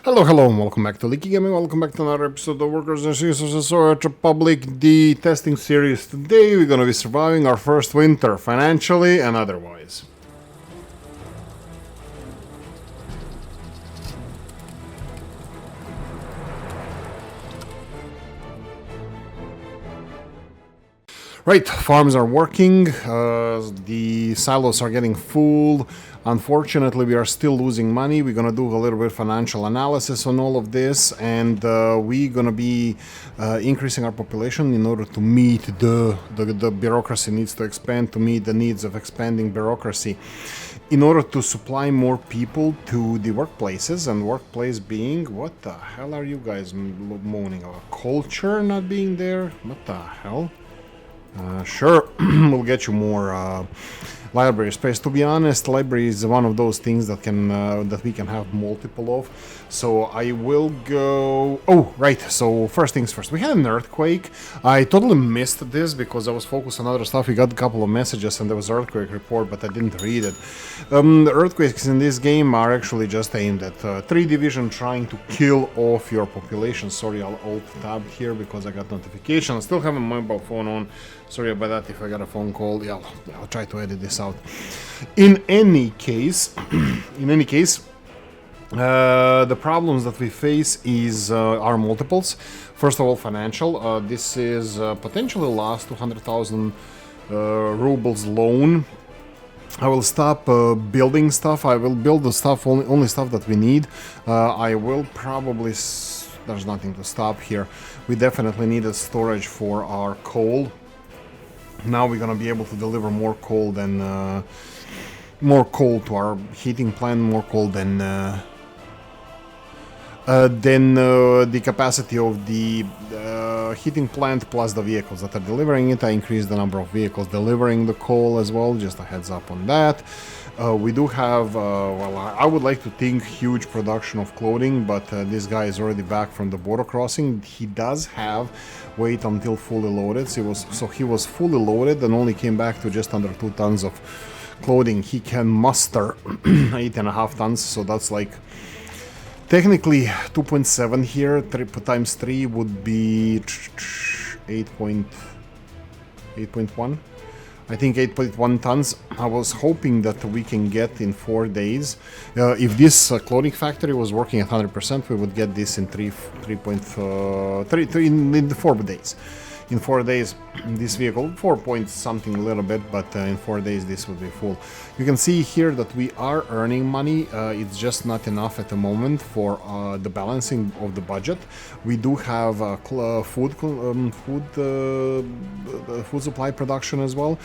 Hello, and welcome back to Oolykee Gaming. Welcome back to another episode of Workers and Resources Republic, the testing series. Today we're gonna be surviving our first winter, financially and otherwise. Right, farms are working, the silos are getting full. Unfortunately, we are still losing money. We're gonna do a little bit of financial analysis on all of this, and we're gonna be increasing our population in order to meet the bureaucracy needs to expand, to meet the needs of expanding bureaucracy, in order to supply more people to the workplaces, and workplace being, what the hell are you guys moaning about? Culture not being there? What the hell? Sure, we'll get you more library space. To be honest, library is one of those things that can that we can have multiple of. So I will go. Oh, right. So first things first. We had an earthquake. I totally missed this because I was focused on other stuff. We got a couple of messages and there was an earthquake report, but I didn't read it. The earthquakes in this game are actually just aimed at 3 division trying to kill off your population. Sorry, I'll alt tab here because I got notification. I still have a mobile phone on. Sorry about that if I got a phone call. Yeah, I'll try to edit this out. In any case, the problems that we face are multiples. First of all, financial. This is potentially last 200,000 rubles loan. I will stop building stuff. I will build the stuff only stuff that we need. I will probably. There's nothing to stop here. We definitely need a storage for our coal. Now we're gonna be able to deliver more coal to our heating plant, more coal than the capacity of the heating plant plus the vehicles that are delivering it. I increased the number of vehicles delivering the coal as well, just a heads up on that. We do have, I would like to think huge production of clothing, but this guy is already back from the border crossing. He does have wait until fully loaded, so he was fully loaded and only came back to just under 2 tons of clothing. He can muster 8.5 tons, so that's like technically 2.7 here. 3 times 3 would be 8.1. I think 8.1 tons. I was hoping that we can get in 4 days. If this clothing factory was working at 100%, we would get this in 4 days. In 4 days, this vehicle, 4 point something a little bit, but in 4 days this would be full. You can see here that we are earning money. It's just not enough at the moment for the balancing of the budget. We do have food supply production as well.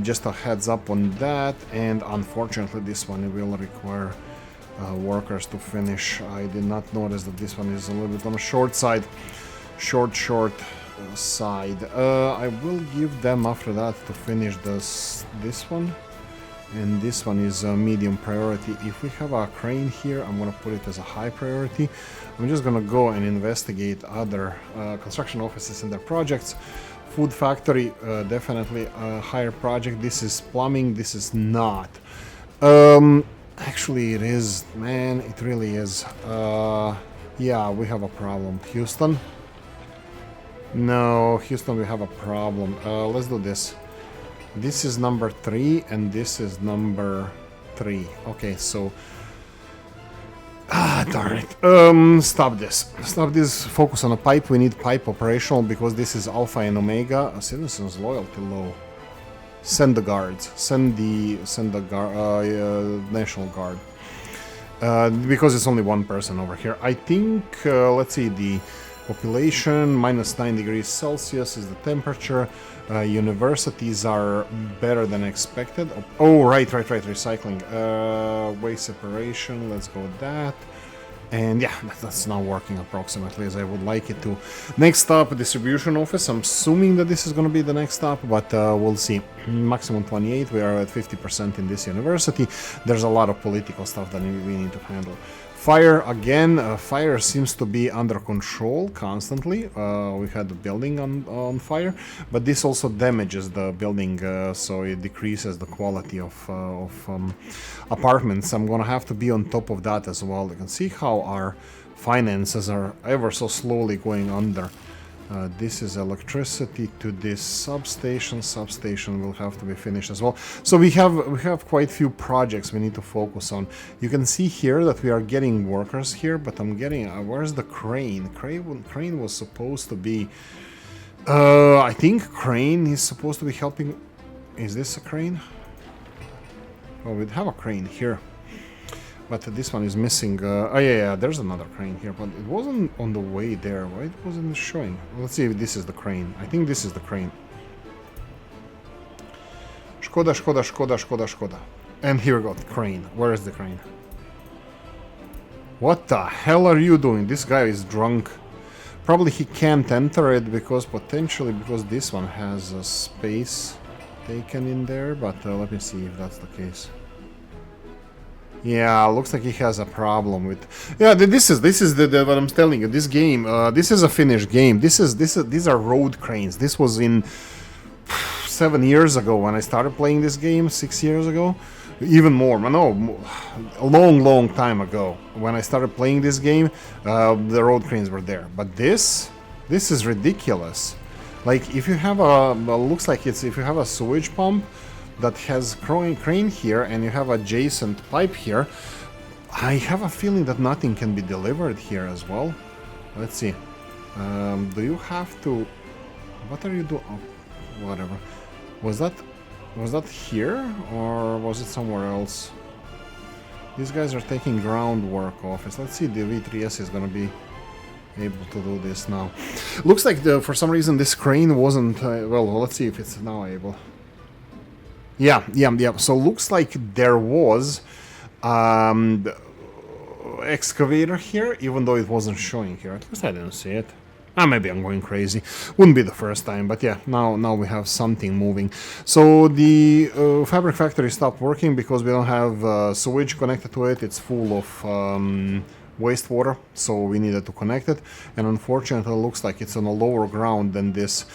Just a heads up on that, and unfortunately this one will require workers to finish. I did not notice that this one is a little bit on the short side. Short side. I will give them after that to finish this one, and this one is a medium priority. If we have a crane here, I'm gonna put it as a high priority. I'm just gonna go and investigate other construction offices and their projects. Food factory, definitely a higher project. This is plumbing. This is not. Actually it is, man, it really is. Yeah, we have a problem. Houston. No, Houston, we have a problem. Let's do this. This is number 3, and this is number 3. Okay, so... darn it. Stop this. Focus on a pipe. We need pipe operational, because this is Alpha and Omega. Citizens loyalty low. Send the guards. Send the National Guard. Because it's only one person over here. I think, let's see, the... population, -9 degrees Celsius is the temperature. Universities are better than expected. Oh, right, recycling. Waste separation, let's go with that. And yeah, that's not working approximately as I would like it to. Next stop, distribution office. I'm assuming that this is going to be the next stop, but we'll see. Maximum 28, we are at 50% in this university. There's a lot of political stuff that we need to handle. Fire, again, fire seems to be under control constantly. We had the building on fire, but this also damages the building, so it decreases the quality of apartments. I'm gonna have to be on top of that as well. You can see how our finances are ever so slowly going under. This is electricity to this substation. Substation will have to be finished as well. So we have quite few projects we need to focus on. You can see here that we are getting workers here, but I'm getting where's the crane? Crane was supposed to be. I think crane is supposed to be helping. Is this a crane? Oh, we have a crane here. But this one is missing. Oh yeah, there's another crane here, but it wasn't on the way there. Why it wasn't showing? Let's see if this is the crane. I think this is the crane. Škoda, škoda, škoda, škoda, škoda. And here we go, the crane. Where is the crane? What the hell are you doing? This guy is drunk. Probably he can't enter it because this one has a space taken in there, but let me see if that's the case. Yeah, looks like he has a problem with. Yeah, this is what I'm telling you. This game, this is a finished game. These are road cranes. This was in 7 years ago when I started playing this game. 6 years ago, even more. No, a long time ago when I started playing this game, the road cranes were there. But this is ridiculous. Like if you have looks like if you have a sewage pump that has crane here and you have adjacent pipe here, I have a feeling that nothing can be delivered here as well. Let's see. Do you have to? What are you doing? Oh, whatever. Was that here or was it somewhere else? These guys are taking groundwork office. Let's see. The V3S is gonna be able to do this now. Looks like for some reason this crane wasn't. Well, let's see if it's now able. Yeah. So looks like there was excavator here, even though it wasn't showing here. At least I didn't see it. Maybe I'm going crazy. Wouldn't be the first time, but yeah, now we have something moving. So the fabric factory stopped working because we don't have sewage connected to it. It's full of wastewater, so we needed to connect it. And unfortunately, it looks like it's on a lower ground than this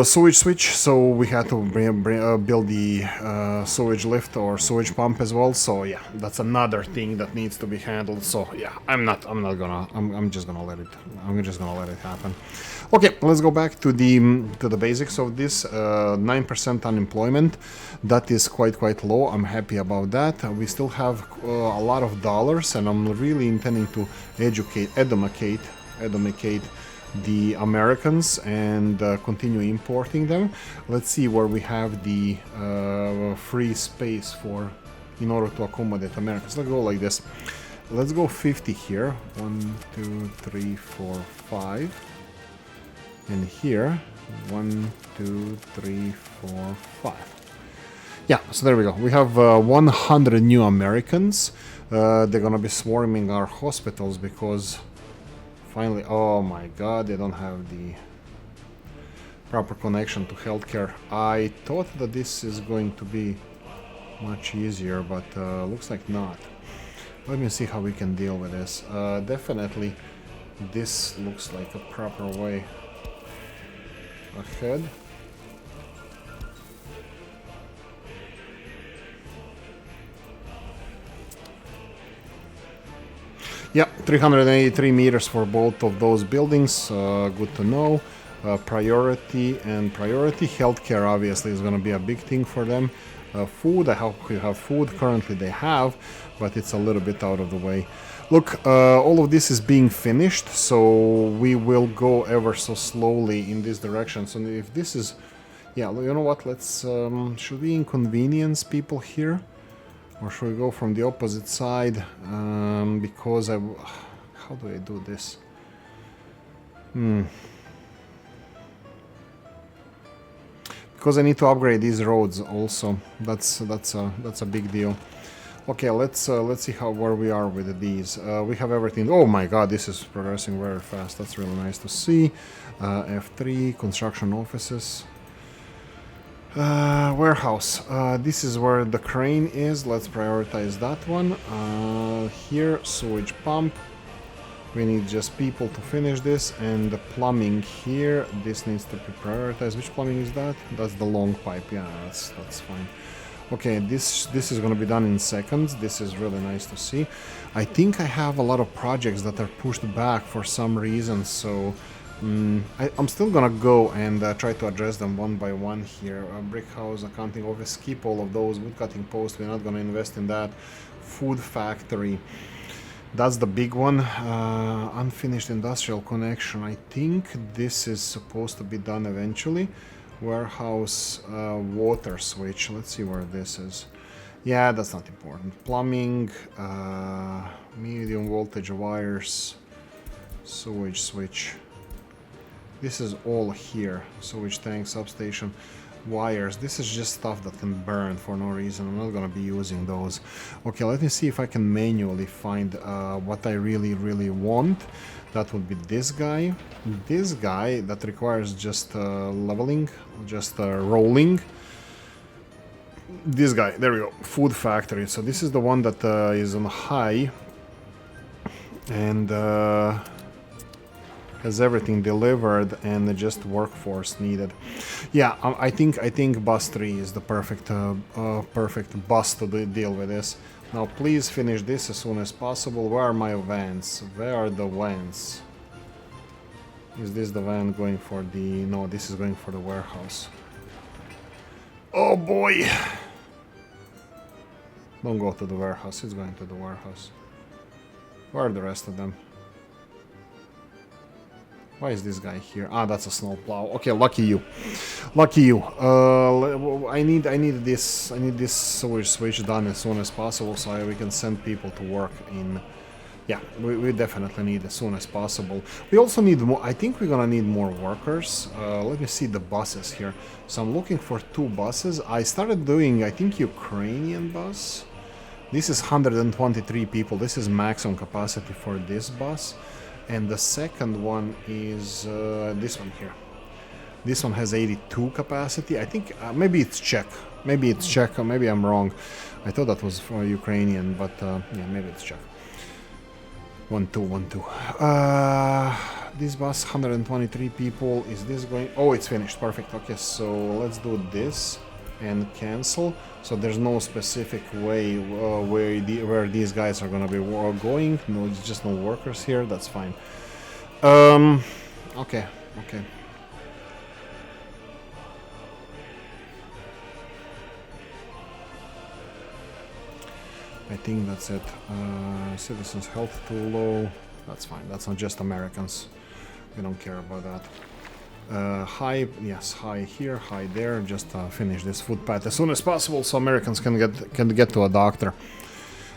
sewage switch, so we had to build the sewage lift or sewage pump as well. So yeah, that's another thing that needs to be handled. So yeah, I'm just gonna let it happen. Okay, let's go back to the basics of this. 9% unemployment, that is quite low. I'm happy about that. We still have a lot of dollars, and I'm really intending to educate the Americans and continue importing them. Let's see where we have the free space for in order to accommodate Americans. Let's go like this. Let's go 50 here. 1, 2, 3, 4, 5. And here 1, 2, 3, 4, 5. Yeah, so there we go. We have 100 new Americans. They're gonna be swarming our hospitals because finally, oh my god, they don't have the proper connection to healthcare. I thought that this is going to be much easier, but looks like not. Let me see how we can deal with this. Definitely, this looks like a proper way ahead. Yeah, 383 meters for both of those buildings. Good to know. Priority. Healthcare obviously is going to be a big thing for them. Food, I hope you have food. Currently they have, but it's a little bit out of the way. Look, all of this is being finished, so we will go ever so slowly in this direction. So if this is... Yeah, you know what, let's... should we inconvenience people here? Or should we go from the opposite side? Because how do I do this? Because I need to upgrade these roads also. That's a big deal. Okay, let's see where we are with these. We have everything. Oh my god, this is progressing very fast. That's really nice to see. F3 construction offices. Warehouse. This is where the crane is. Let's prioritize that one. Here, sewage pump. We need just people to finish this. And the plumbing here, this needs to be prioritized. Which plumbing is that? That's the long pipe. Yeah, that's fine. Okay, this is going to be done in seconds. This is really nice to see. I think I have a lot of projects that are pushed back for some reason, so I'm still gonna go and try to address them one by one here. Brick house, accounting office, skip all of those. Wood cutting post, we're not gonna invest in that. Food factory, that's the big one. Unfinished industrial connection, I think this is supposed to be done eventually. Warehouse, water switch, let's see where this is. Yeah, that's not important. Plumbing, medium voltage wires, sewage switch. This is all here. Sewage tank, substation, wires. This is just stuff that can burn for no reason. I'm not gonna be using those. Okay, let me see if I can manually find what I really want. That would be this guy. This guy that requires just leveling, just rolling. This guy, there we go. Food factory. So this is the one that is on high and has everything delivered and just workforce needed. Yeah, I think bus 3 is the perfect bus to deal with this. Now please finish this as soon as possible. Where are my vans? Where are the vans? Is this the van going for the... No, this is going for the warehouse. Oh boy! Don't go to the warehouse, it's going to the warehouse. Where are the rest of them? Why is this guy here? Ah, that's a snowplow. Okay, lucky you. Lucky you. I need this sewage switch done as soon as possible so we can send people to work in... Yeah, we definitely need as soon as possible. We also need more... I think we're gonna need more workers. Let me see the buses here. So I'm looking for 2 buses. I started doing, I think, Ukrainian bus. This is 123 people. This is maximum capacity for this bus. And the second one is this one here. This one has 82 capacity. I think maybe it's Czech. Maybe it's Czech, or maybe I'm wrong. I thought that was for Ukrainian, but yeah, maybe it's Czech. 1, 2, 1, 2. This bus, 123 people. Is this going... Oh, it's finished. Perfect. Okay, so let's do this and cancel. So there's no specific way where these guys are gonna be going. No, it's just no workers here. That's fine. Okay. I think that's it. Citizens' health too low. That's fine. That's not just Americans. We don't care about that. High, yes, high here, high there. Just finish this footpath as soon as possible so Americans can get to a doctor.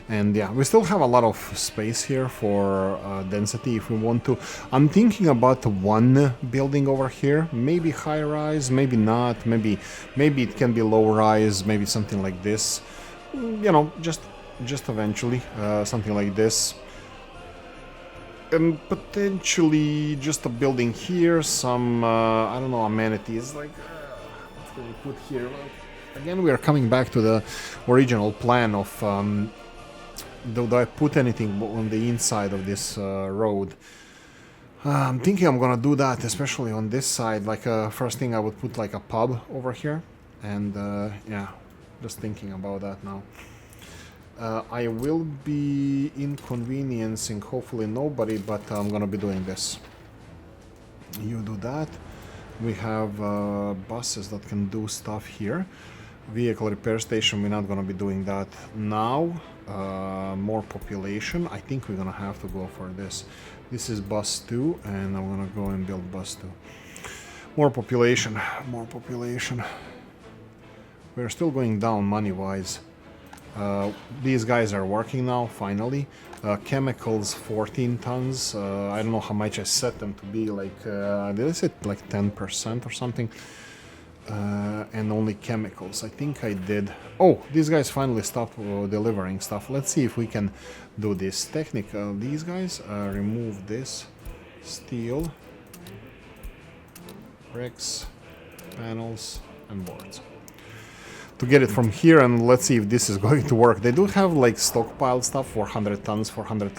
And yeah, we still have a lot of space here for density if we want to. I'm thinking about one building over here, maybe high rise, maybe not, maybe it can be low rise, maybe something like this. You know, just eventually something like this. And potentially just a building here, some, I don't know, amenities, like, what can we put here? Again, we are coming back to the original plan of, do I put anything on the inside of this road? I'm thinking I'm gonna do that, especially on this side, like, first thing I would put like a pub over here, and yeah, just thinking about that now. I will be inconveniencing hopefully nobody, but I'm gonna be doing this. You do that. We have buses that can do stuff here. Vehicle repair station, we're not gonna be doing that now. More population, I think we're gonna have to go for this. This is bus 2, and I'm gonna go and build bus 2. More population. We're still going down money-wise. These guys are working now, finally. Chemicals, 14 tons. I don't know how much I set them to be, like, did I set like 10% or something? And only chemicals, I think I did. Oh, these guys finally stopped delivering stuff. Let's see if we can do this. Technical, these guys, remove this. Steel, bricks, panels, and boards. To get it from here, and let's see if this is going to work. They do have like stockpiled stuff, 400 tons, 400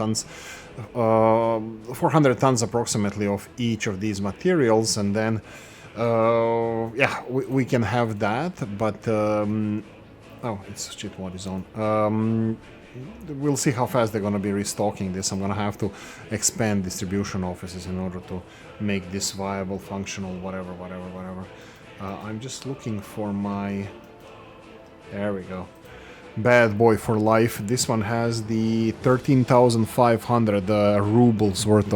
tons approximately of each of these materials, and then yeah, we can have that, but Oh, it's shit what is on. We'll see how fast they're going to be restocking this. I'm going to have to expand distribution offices in order to make this viable, functional, whatever. I'm just looking for my... There we go. Bad boy for life. This one has the 13,500 rubles worth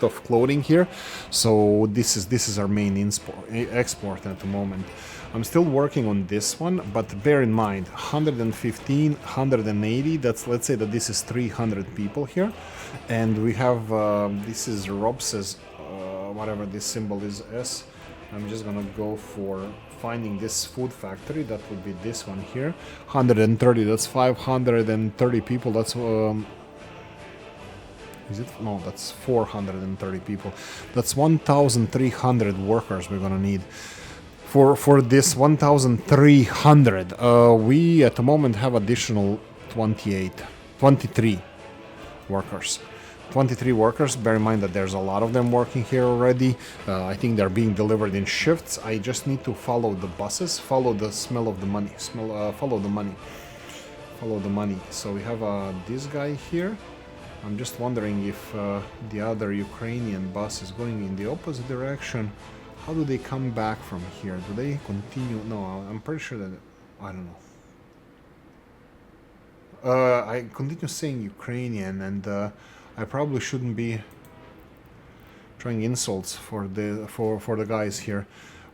of clothing here. So this is our main export at the moment. I'm still working on this one, but bear in mind, 115, 180, that's, let's say that this is 300 people here. And we have, this is Rob's, whatever this symbol is, S. I'm just gonna go for finding this food factory. That would be this one here. 130, that's 530 people. That's, is it? No, that's 430 people. That's 1,300 workers we're gonna need. For this 1,300, we at the moment have additional 23 workers. 23 workers, bear in mind that there's a lot of them working here already. I think they're being delivered in shifts. I just need to follow the buses, follow the smell of the money, follow the money. So we have this guy here. I'm just wondering if the other Ukrainian bus is going in the opposite direction. How do they come back from here? Do they continue? No, I'm pretty sure that... I don't know. I continue saying Ukrainian, and I probably shouldn't be trying insults for the guys here.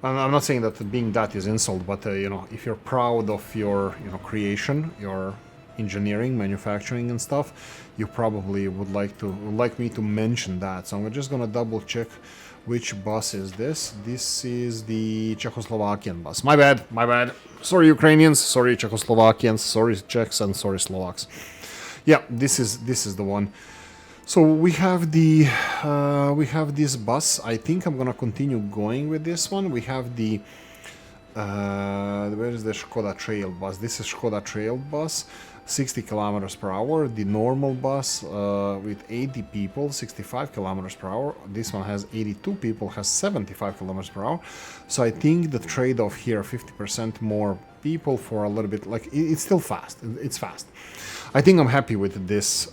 I'm not saying that being that is insult, but you know, if you're proud of your creation, your engineering, manufacturing and stuff, you probably would like me to mention that. So I'm just gonna double check which bus is this. This is the Czechoslovakian bus. My bad. Sorry Ukrainians, sorry Czechoslovakians, sorry Czechs, and sorry Slovaks. Yeah, this is the one. So we have this bus. I think I'm gonna continue going with this one. We have the where is the Škoda Trail bus? This is Škoda Trail bus, 60 kilometers per hour. The normal bus with 80 people, 65 kilometers per hour. This one has 82 people, has 75 kilometers per hour. So I think the trade-off here, 50% more people for a little bit, like it's still fast. It's fast. I think I'm happy with this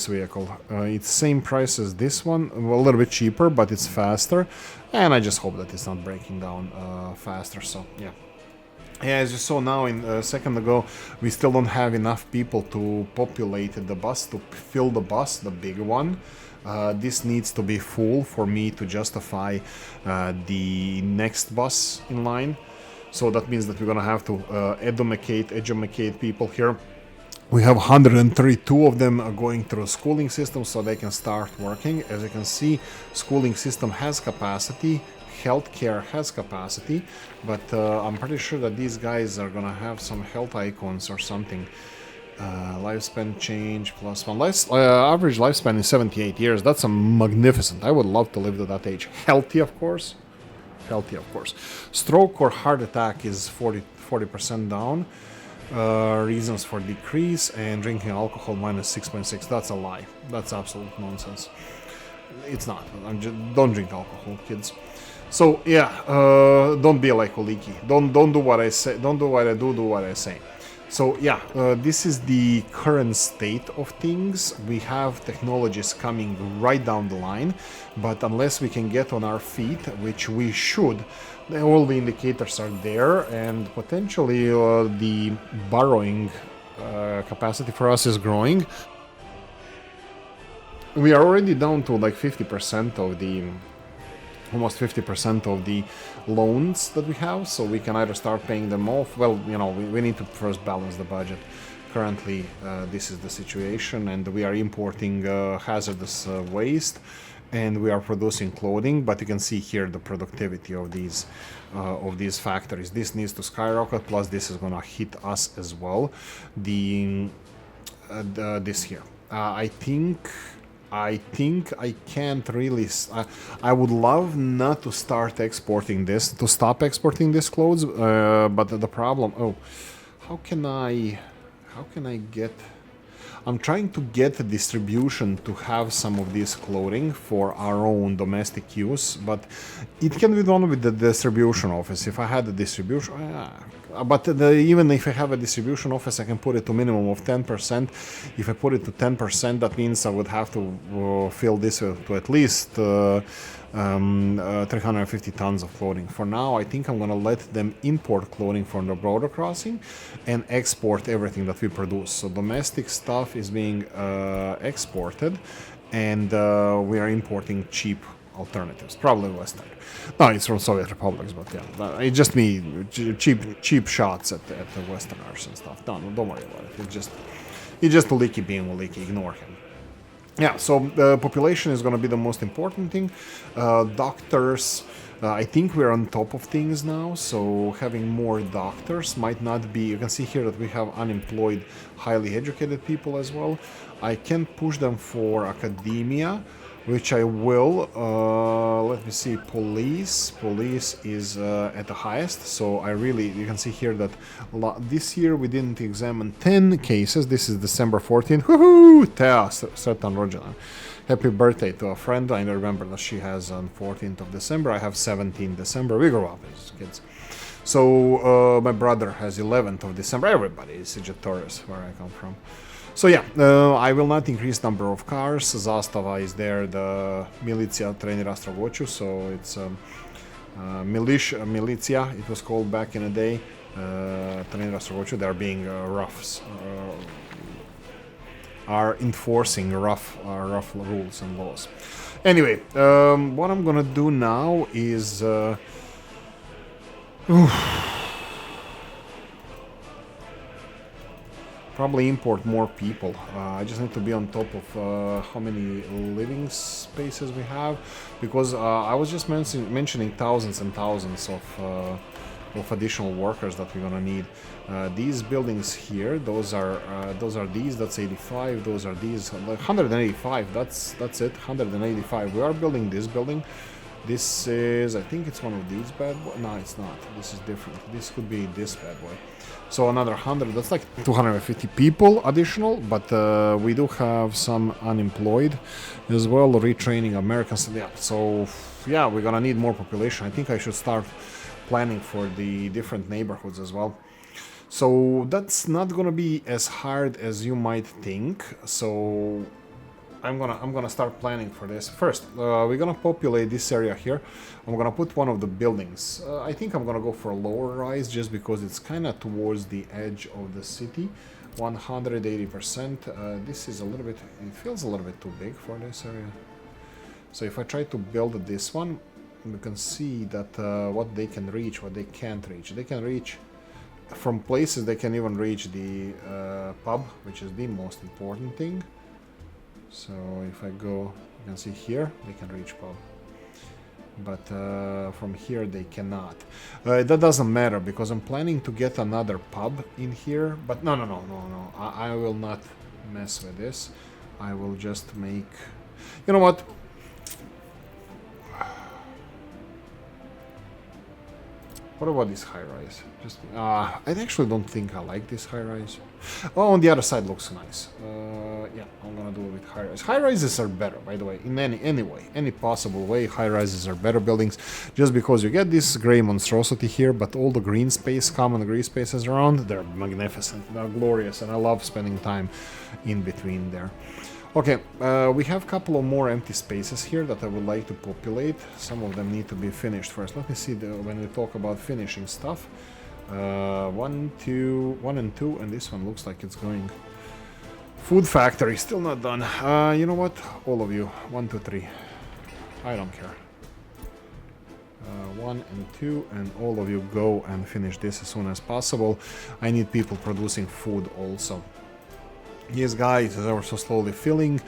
vehicle. It's same price as this one, a little bit cheaper, but it's faster. And I just hope that it's not breaking down faster. So yeah. Yeah, as you saw now in a second ago, we still don't have enough people to populate the bus, to fill the bus, the big one. This needs to be full for me to justify the next bus in line. So that means that we're gonna have to educate people here. We have 132 of them going through schooling system so they can start working. As you can see, schooling system has capacity, healthcare has capacity, but I'm pretty sure that these guys are gonna have some health icons or something. Lifespan change +1. Average lifespan is 78 years. That's a magnificent. I would love to live to that age. Healthy, of course. Stroke or heart attack is 40% down. Reasons for decrease, and drinking alcohol -6.6. That's a lie. That's absolute nonsense. It's not. Don't drink alcohol, kids. So yeah, don't be like Oolykee. Don't do what I say. Don't do what I do. Do what I say. So yeah, this is the current state of things. We have technologies coming right down the line, but unless we can get on our feet, which we should, all the indicators are there, and potentially the borrowing capacity for us is growing. We are already down to like 50% of the, almost 50% of the loans that we have, so we can either start paying them off. Well, you know, we need to first balance the budget. Currently, this is the situation, and we are importing hazardous waste, and we are producing clothing. But you can see here the productivity of these factories. This needs to skyrocket. Plus, this is gonna hit us as well. This here. I think I can't really. I would love not to start exporting this, to stop exporting these clothes. But the problem. Oh, how can I get? I'm trying to get a distribution to have some of this clothing for our own domestic use, but it can be done with the distribution office. If I had the distribution, but even if I have a distribution office, I can put it to minimum of 10%. If I put it to 10%, that means I would have to fill this to at least 350 tons of clothing. For now, I think I'm gonna let them import clothing from the border crossing and export everything that we produce. So domestic stuff is being exported, and we are importing cheap alternatives, probably Western. No, it's from Soviet republics, but yeah, it's just me cheap shots at the Westerners and stuff. No, don't worry about it. It's just Oolykee being Oolykee. Ignore him. Yeah, so the population is going to be the most important thing. Doctors, I think we're on top of things now, so having more doctors might not be... You can see here that we have unemployed, highly educated people as well. I can push them for academia, which I will. Let me see, police is at the highest, so you can see here that this year we didn't examine 10 cases. This is December 14th. Woohoo! Tea Sretan Rođendan. Happy birthday to a friend. I remember that she has on 14th of December. I have 17th December. We grow up as kids. So my brother has 11th of December. Everybody is Sagittarius, where I come from. So yeah, I will not increase number of cars. Zastava is there, the Militia Trenira Strogoću, so it's militia, it was called back in the day. Trenira Strogoću, they are being roughs, are enforcing rough rules and laws. Anyway, what I'm gonna do now is... probably import more people. I just need to be on top of how many living spaces we have, because I was just mentioning thousands and thousands of additional workers that we're gonna need. These buildings here, those are these. That's 85. Those are these. 185. That's it. 185. We are building this building. This is, I think it's one of these bad boys. No, it's not. This is different. This could be this bad boy. So another 100, that's like 250 people additional, but we do have some unemployed as well, retraining Americans. Yeah, so yeah, we're gonna need more population. I think I should start planning for the different neighborhoods as well. So that's not gonna be as hard as you might think. So I'm gonna start planning for this. First, we're gonna populate this area here. I'm gonna put one of the buildings. I think I'm gonna go for a lower rise just because it's kind of towards the edge of the city. 180%. This is a little bit. It feels a little bit too big for this area. So if I try to build this one, you can see that what they can reach, what they can't reach. They can reach from places. They can even reach the pub, which is the most important thing. So if I go, you can see here, they can reach pub. But from here they cannot. That doesn't matter because I'm planning to get another pub in here. But no. I will not mess with this. I will just make... You know what? What about this high-rise? Just I actually don't think I like this high-rise. Oh, on the other side looks nice. Yeah, I'm gonna do it with high-rise. High-rises are better, by the way, in any way, any possible way. High-rises are better buildings, just because you get this gray monstrosity here, but all the green space, common green spaces around, they're magnificent, they're glorious, and I love spending time in between there. Okay, we have a couple of more empty spaces here that I would like to populate. Some of them need to be finished first. Let me see when we talk about finishing stuff. 1 and 2, and this one looks like it's going. Food factory, still not done. You know what? All of you, 1, 2, 3. I don't care. 1 and 2, and all of you go and finish this as soon as possible. I need people producing food also. Yes, guys, as we're so slowly filling,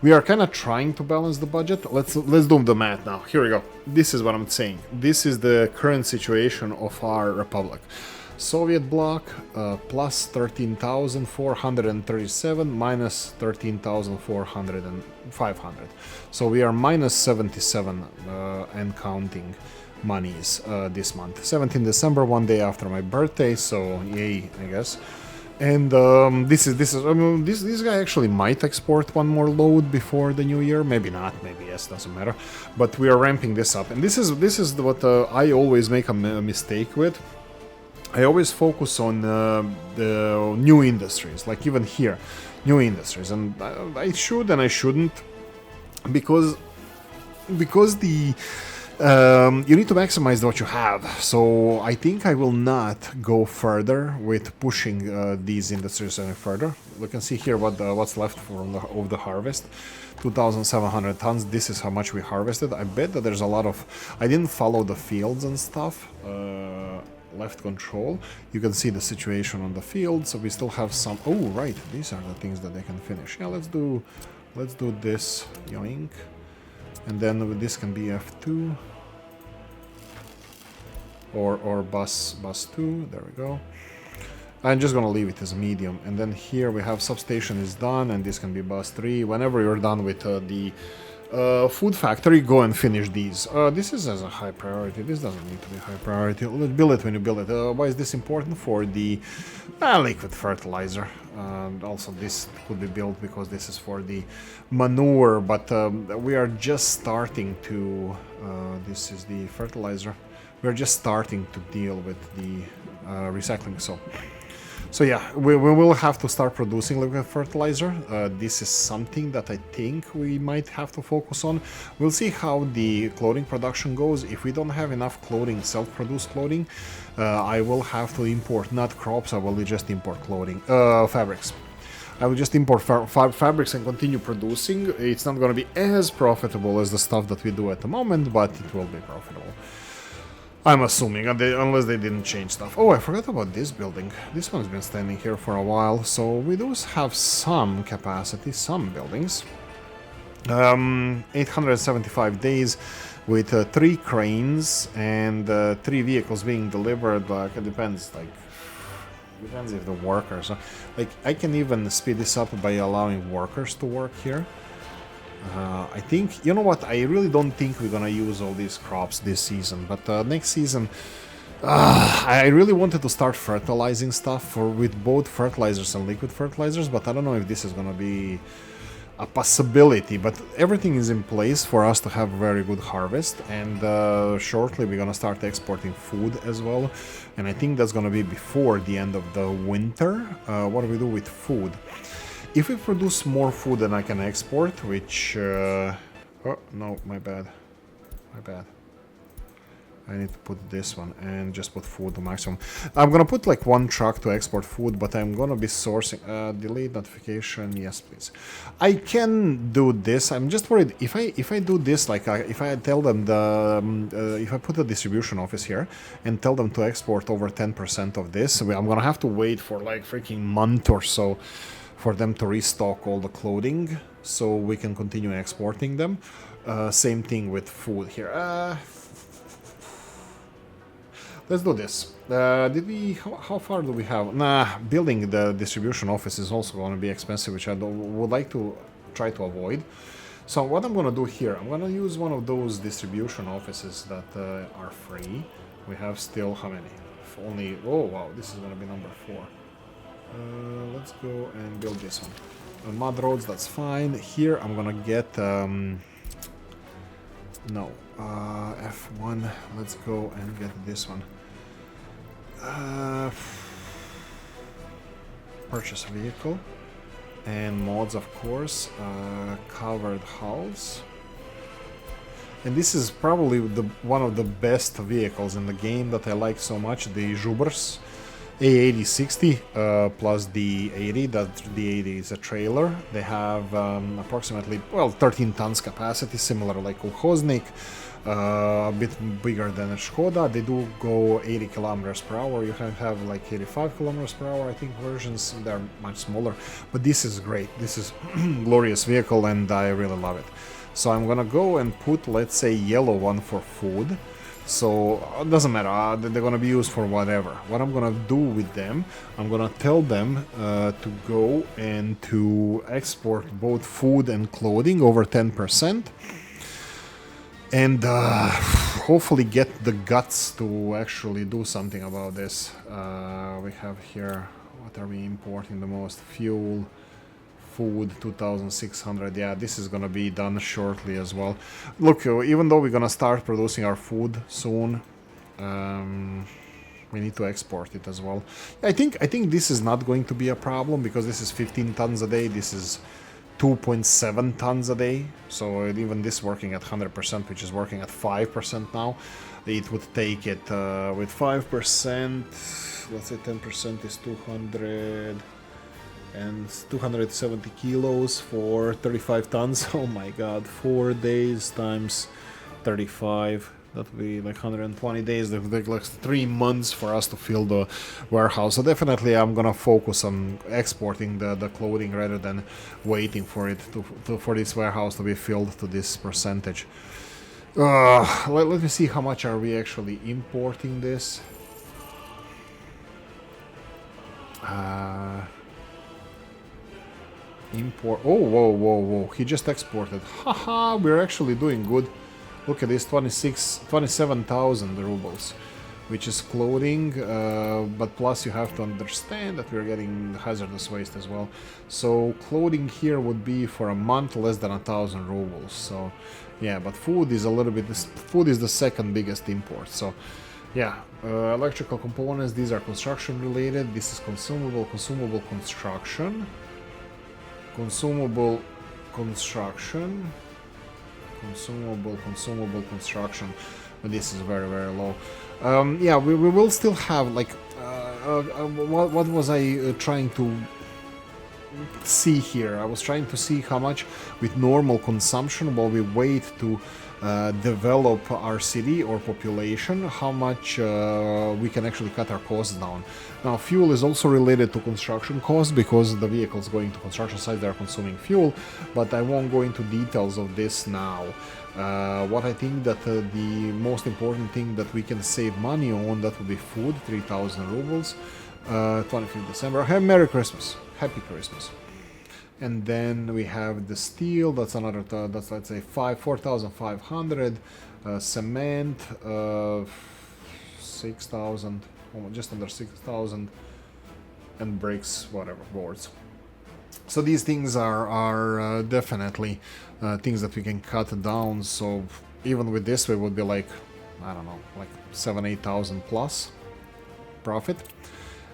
we are kind of trying to balance the budget. Let's do the math now. Here we go. This is what I'm saying. This is the current situation of our republic. Soviet bloc plus 13,437 minus 13,400 and 500. So we are minus 77 and counting monies this month. 17 December, one day after my birthday. So yay, I guess. And this guy actually might export one more load before the new year. Maybe not. Maybe yes. Doesn't matter. But we are ramping this up, and this is what I always make a mistake with. I always focus on the new industries, like even here, new industries, and I should and I shouldn't, because the you need to maximize what you have. So I think I will not go further with pushing these industries any further. We can see here what's left from of the harvest. 2,700 tons. This is how much we harvested. I bet that there's a lot of... I didn't follow the fields and stuff. Left control. You can see the situation on the field. So we still have some... Oh, right. These are the things that they can finish. Yeah, let's do this. Yoink. And then this can be F2 or bus 2. There we go. I'm just gonna leave it as medium. And then here we have substation is done, and this can be bus 3. Whenever you're done with the food factory, go and finish these. This is as a high priority. This doesn't need to be high priority. Let's build it when you build it. Why is this important? For the liquid fertilizer. And also this could be built because this is for the manure, but we are just starting to... this is the fertilizer. We're just starting to deal with the recycling, so yeah, we will have to start producing liquid fertilizer. This is something that I think we might have to focus on. We'll see how the clothing production goes. If we don't have enough clothing, self-produced clothing, I will have to import not crops, I will just import clothing, fabrics. I will just import fabrics and continue producing. It's not going to be as profitable as the stuff that we do at the moment, but it will be profitable. I'm assuming, unless they didn't change stuff. Oh, I forgot about this building. This one's been standing here for a while, so we do have some capacity, some buildings. 875 days with 3 cranes and 3 vehicles being delivered. Like, it depends, depends if the workers... Like, I can even speed this up by allowing workers to work here. I think, you know what, I really don't think we're gonna use all these crops this season, but next season I really wanted to start fertilizing stuff with both fertilizers and liquid fertilizers, but I don't know if this is gonna be a possibility, but everything is in place for us to have a very good harvest, and shortly we're gonna start exporting food as well, and I think that's gonna be before the end of the winter. What do we do with food? If we produce more food than I can export, which... oh, no, my bad. I need to put this one and just put food to maximum. I'm gonna put like 1 truck to export food, but I'm gonna be sourcing... delete notification, yes please. I can do this. I'm just worried if I do this, like if I tell them if I put a distribution office here and tell them to export over 10% of this, I'm gonna have to wait for like freaking month or so for them to restock all the clothing, so we can continue exporting them. Same thing with food here. Let's do this. How far do we have? Nah, building the distribution office is also going to be expensive, which I would like to try to avoid. So what I'm going to do here, I'm going to use one of those distribution offices that are free. We have still how many? Only... Oh wow, this is going to be number 4. Let's go and build this one. Mud roads, that's fine. Here I'm gonna get F1. Let's go and get this one. Purchase a vehicle and mods, of course. Covered hulls. And this is probably one of the best vehicles in the game that I like so much. The Zubers. A8060 plus the 80, that the 80 is a trailer. They have approximately, well, 13 tons capacity, similar like Kolkhoznik, a bit bigger than a Skoda. They do go 80 kilometers per hour. You can have like 85 kilometers per hour, I think, versions. They're much smaller, but this is great. This is glorious vehicle, and I really love it. So I'm gonna go and put, let's say, yellow one for food. So it doesn't matter, they're gonna be used for whatever. What I'm gonna do with them, I'm gonna tell them to go and to export both food and clothing over 10%. And hopefully get the guts to actually do something about this. We have here, what are we importing the most? Fuel, food, 2,600. Yeah, this is gonna be done shortly as well. Look, even though we're gonna start producing our food soon, We need to export it as well. I think this is not going to be a problem because this is 15 tons a day. This is 2.7 tons a day. So even this working at 100%, which is working at 5% now, it would take it with 5%. Let's say 10% is 200 and 270 kilos for 35 tons. Oh my god, 4 days times 35. That would be like 120 days. That would take like 3 months for us to fill the warehouse. So definitely I'm gonna focus on exporting the clothing rather than waiting for it for this warehouse to be filled to this percentage. Let me see how much are we actually importing this. Import. Oh, whoa. He just exported. Haha, we're actually doing good. Look at this, 27,000 rubles, which is clothing, but plus you have to understand that we're getting hazardous waste as well. So clothing here would be for a month less than 1,000 rubles. So yeah, but food is a little bit, food is the second biggest import. So yeah, electrical components, these are construction related. This is consumable construction. Consumable construction. But this is very low. Yeah, we will still have like what was I trying to see here? I was trying to see how much with normal consumption while we wait to develop our city or population, how much we can actually cut our costs down. Now, fuel is also related to construction costs because the vehicles going to construction sites, they are consuming fuel, but I won't go into details of this now. What I think that the most important thing that we can save money on, that would be food, 3,000 rubles, 25th December. Merry Christmas, Happy Christmas. And then we have the steel, that's another, that's let's say 4,500, cement, 6,000, just under 6,000, and bricks, whatever, boards. So these things are definitely things that we can cut down. So even with this, we would be like, I don't know, like 7,000-8,000 plus profit.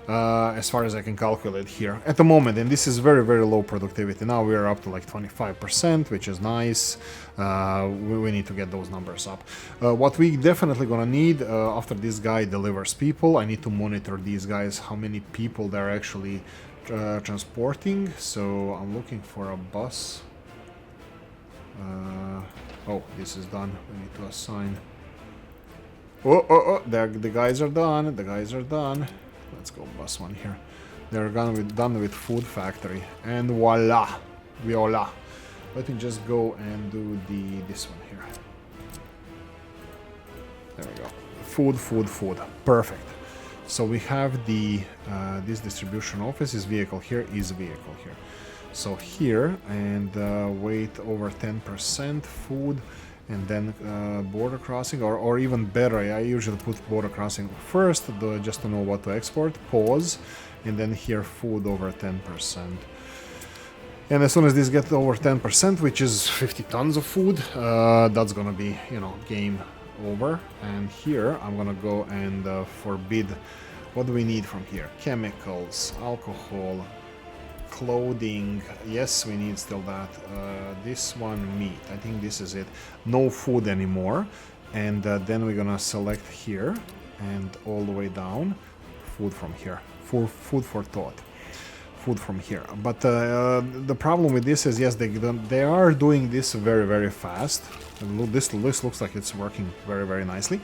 As far as I can calculate here at the moment, and this is very low productivity. Now we are up to like 25%, which is nice. We need to get those numbers up. What we definitely gonna need after this guy delivers people, I need to monitor these guys, how many people they're actually transporting. So I'm looking for a bus. Oh, this is done. We need to assign. Oh, the guys are done. The guys are done. Let's go bus one here. They're gonna be done with food factory, and voila, Let me just go and do this one here. There we go. Food. Perfect. So we have the this distribution office is vehicle here. So here and weight over 10% food. And then border crossing, or even better, I usually put border crossing first, just to know what to export, pause, and then here food over 10%. And as soon as this gets over 10%, which is 50 tons of food, that's gonna be, game over. And here I'm gonna go and forbid, what do we need from here? Chemicals, alcohol, clothing, yes, we need still that. This one, meat, I think this is it. No food anymore. And then we're gonna select here and all the way down, food from here, food for thought, food from here. But the problem with this is, yes, they are doing this very fast. This looks like it's working very nicely,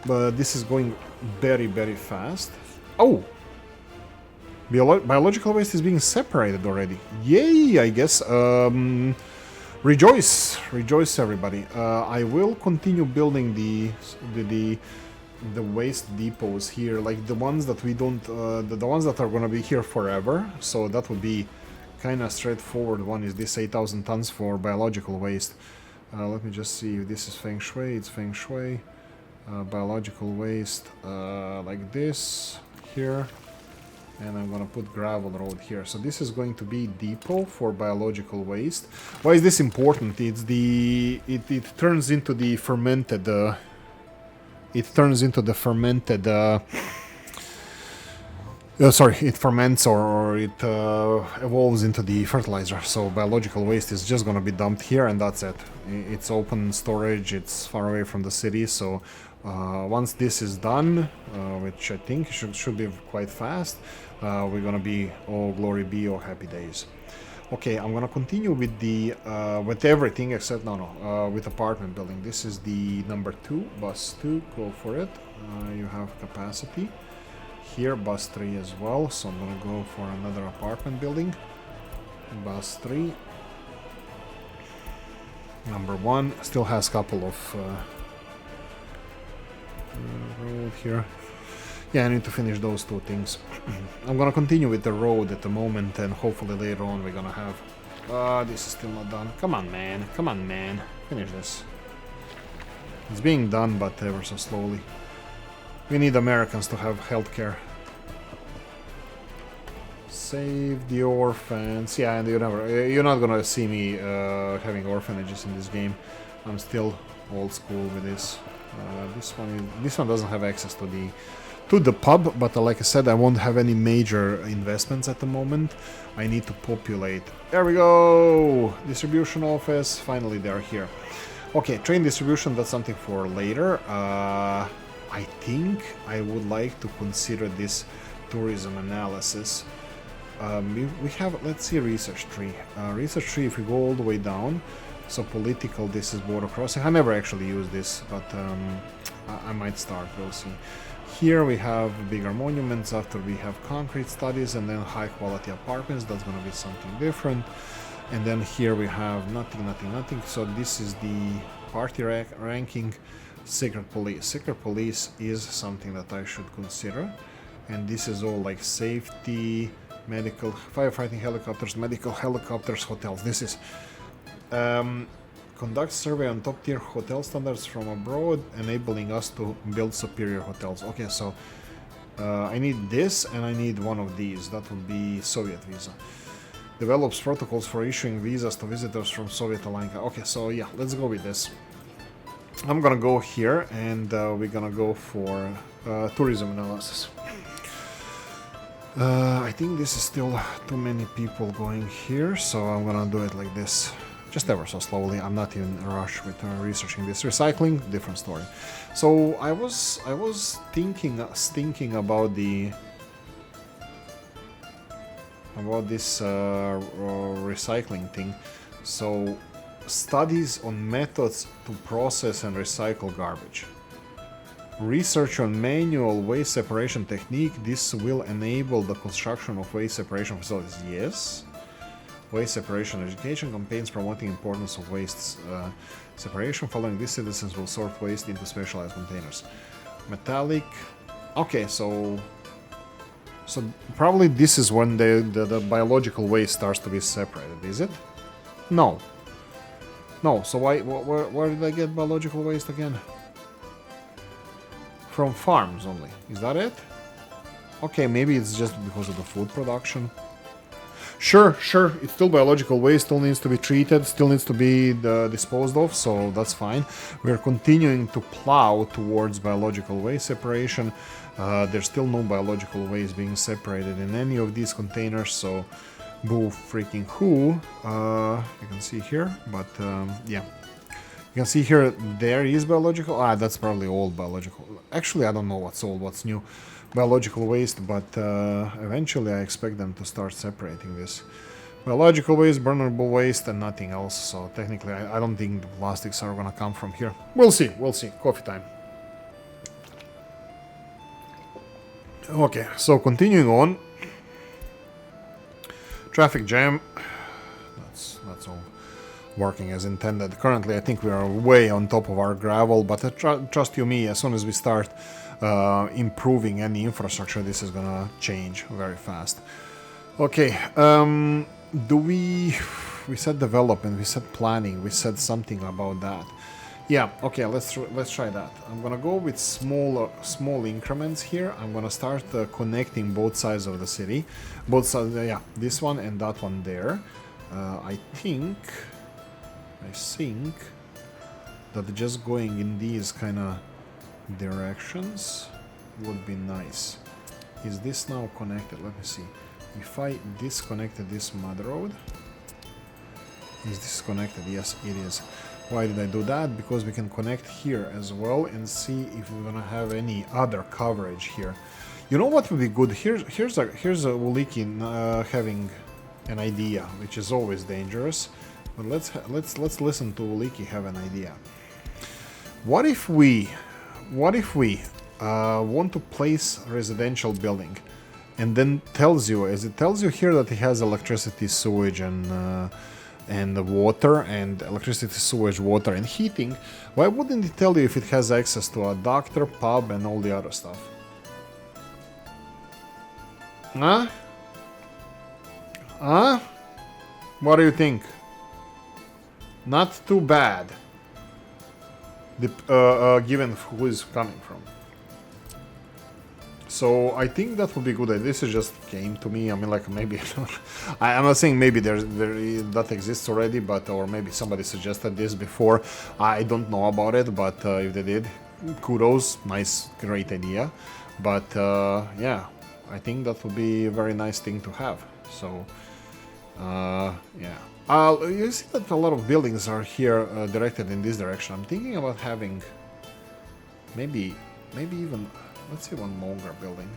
but this is going very fast. Oh, biological waste is being separated already. Yay, I guess. Rejoice, everybody. I will continue building the waste depots here, like the ones that we don't, the ones that are gonna be here forever. So that would be kind of straightforward. One is this 8,000 tons for biological waste. Let me just see if this is feng shui. It's feng shui. Biological waste, like this here. And I'm gonna put gravel road here. So this is going to be depot for biological waste. Why is this important? It's it turns into the fermented sorry, it ferments or it evolves into the fertilizer. So biological waste is just gonna be dumped here, and that's it. It's open storage. It's far away from the city. So once this is done, which I think should be quite fast, we're gonna be oh glory be, oh happy days. Okay, I'm gonna continue with the with everything except with apartment building. This is the number 2, bus 2. Go for it. You have capacity. Here, bus 3 as well, so I'm gonna go for another apartment building. Bus 3. Number 1 still has a couple of road here. Yeah, I need to finish those 2 things. I'm gonna continue with the road at the moment, and hopefully later on we're gonna have... this is still not done. Come on, man. Come on, man. Finish this. It's being done, but ever so slowly. We need Americans to have healthcare. Save the orphans. Yeah, and you're not gonna see me having orphanages in this game. I'm still old school with this. This one doesn't have access to the pub, but like I said, I won't have any major investments at the moment. I need to populate. There we go. Distribution office. Finally, they're here. Okay, train distribution. That's something for later. I think I would like to consider this tourism analysis. We have, let's see, research tree. Research tree, if we go all the way down, so political, this is border crossing. I never actually use this, but I might start, we'll see. Here we have bigger monuments, after we have concrete studies, and then high quality apartments. That's going to be something different. And then here we have nothing. So this is the party ranking. Secret police. Secret police is something that I should consider. And this is all like safety, medical, firefighting helicopters, medical helicopters, hotels. This is conduct survey on top tier hotel standards from abroad, enabling us to build superior hotels. Okay, so I need this and I need one of these. That would be Soviet visa. Develops protocols for issuing visas to visitors from Soviet aligned. Okay, so yeah, let's go with this. I'm gonna go here and we're gonna go for tourism analysis. I think this is still too many people going here, so I'm gonna do it like this. Just ever so slowly. I'm not in a rush with researching this. Recycling, different story. So I was thinking about this recycling thing. So studies on methods to process and recycle garbage. Research on manual waste separation technique. This will enable the construction of waste separation facilities. Yes. Waste separation education campaigns promoting importance of waste separation. Following this, citizens will sort waste into specialized containers. Metallic. Okay, so probably this is when the biological waste starts to be separated, is it? No. No, so where did I get biological waste again? From farms only. Is that it? Okay, maybe it's just because of the food production. Sure, it's still biological waste, still needs to be treated, still needs to be disposed of, so that's fine. We're continuing to plow towards biological waste separation. There's still no biological waste being separated in any of these containers, so boo freaking who. You can see here, but yeah. You can see here there is biological. That's probably old biological. Actually, I don't know what's old, what's new biological waste, but eventually I expect them to start separating this. Biological waste, burnable waste, and nothing else. So technically, I don't think the plastics are gonna come from here. We'll see. Coffee time. Okay, so continuing on. Traffic jam. That's all working as intended. Currently, I think we are way on top of our gravel, but trust you me, as soon as we start improving any infrastructure, this is gonna change very fast. Okay, we said development, we said planning, we said something about that. Yeah, okay, let's try that. I'm gonna go with small increments here. I'm gonna start connecting both sides of the city, both sides. Yeah, this one and that one there. I think that just going in these kind of directions would be nice. Is this now connected? Let me see. If I disconnected this mud road, is this connected? Yes, it is. Why did I do that? Because we can connect here as well and see if we're gonna have any other coverage here. You know what would be good? Here's a Oolykee having an idea, which is always dangerous. But let's listen to Oolykee have an idea. What if we want to place a residential building, and then tells you, as it tells you here, that it has electricity, sewage, and the water, and electricity, sewage, water, and heating. Why wouldn't it tell you if it has access to a doctor, pub, and all the other stuff? Huh? Huh? What do you think? Not too bad. Given who is coming from. So I think that would be good. This is just came to me. I mean, like, maybe I'm not saying maybe that exists already, but or maybe somebody suggested this before. I don't know about it, but if they did, kudos. Nice, great idea. But yeah, I think that would be a very nice thing to have. So yeah. You see that a lot of buildings are here directed in this direction. I'm thinking about having maybe even, let's see, one longer building.